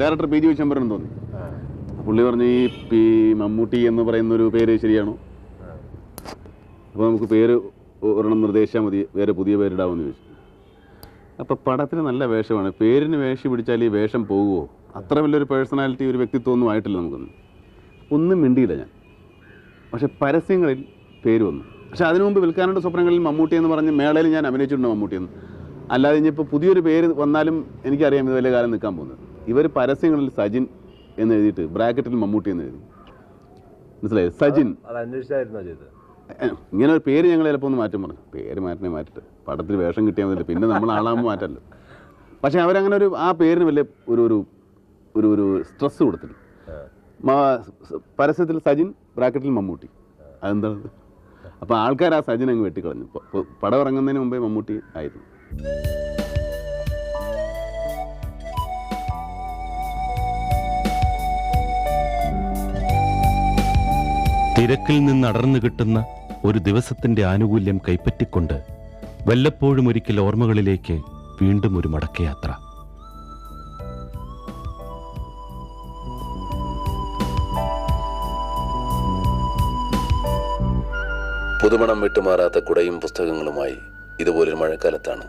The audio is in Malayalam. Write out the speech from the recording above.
ഡയറക്ടർ പി ജി വിശ്വംഭരൻ തോന്നി. പുള്ളി പറഞ്ഞു ഈ മമ്മൂട്ടി എന്ന് പറയുന്നൊരു പേര് ശരിയാണോ, അപ്പോൾ നമുക്ക് പേര് ഒരെണ്ണം നിർദ്ദേശിച്ചാൽ മതി, വേറെ പുതിയ പേരിടാമെന്ന് ചോദിച്ചു. അപ്പോൾ പടത്തിന് നല്ല വേഷമാണ്, പേരിന് വേഷം പിടിച്ചാൽ ഈ വേഷം പോകുമോ, അത്ര വലിയൊരു പേഴ്സണാലിറ്റി ഒരു വ്യക്തിത്വമൊന്നും ആയിട്ടില്ല നമുക്കൊന്നും. ഒന്നും മിണ്ടിയില്ല ഞാൻ. പക്ഷെ പരസ്യങ്ങളിൽ പേര് വന്നു. പക്ഷെ അതിനു മുമ്പ് വിൽക്കാനുള്ള സ്വപ്നങ്ങളിൽ മമ്മൂട്ടി എന്ന് പറഞ്ഞ് മേളയിൽ ഞാൻ അഭിനയിച്ചിട്ടുണ്ട് മമ്മൂട്ടിയെന്ന്. അല്ലാതെ ഇനിയിപ്പോൾ പുതിയൊരു പേര് വന്നാലും എനിക്കറിയാം ഇത് വലിയ കാലം നിൽക്കാൻ പോകുന്നത്. ഇവർ പരസ്യങ്ങളിൽ സജിൻ എന്ന് എഴുതിയിട്ട് ബ്രാക്കറ്റിൽ മമ്മൂട്ടി എന്ന് എഴുതി. മനസ്സിലായി? സജിൻ ഇങ്ങനെ ഒരു പേര് ഞങ്ങൾ ചിലപ്പോൾ ഒന്ന് മാറ്റം പറഞ്ഞു. പേര് മാറ്റിട്ട് പടത്തിൽ വേഷം കിട്ടിയാൽ മതില്ല, പിന്നെ നമ്മൾ ആളാകുമ്പോൾ മാറ്റമല്ലോ. പക്ഷേ അവരങ്ങനെ ആ പേരിന് വലിയ ഒരു സ്ട്രെസ് കൊടുത്തില്ല. പരസ്യത്തിൽ സജിൻ ബ്രാക്കറ്റിൽ മമ്മൂട്ടി, അതെന്താണ്? അപ്പോൾ ആൾക്കാർ ആ സജിൻ അങ്ങ് വെട്ടിക്കളഞ്ഞു. പടം ഇറങ്ങുന്നതിന് മുമ്പേ മമ്മൂട്ടി ആയിരുന്നു. തിരക്കിൽ നിന്ന് അടർന്നു കിട്ടുന്ന ഒരു ദിവസത്തിന്റെ ആനുകൂല്യം കൈപ്പറ്റിക്കൊണ്ട് വല്ലപ്പോഴും ഒരിക്കൽ ഓർമ്മകളിലേക്ക് വീണ്ടും ഒരു മടക്കയാത്ര. പുതുമണം വിട്ടുമാറാത്ത കുടയും പുസ്തകങ്ങളുമായി ഇതുപോലൊരു മഴക്കാലത്താണ്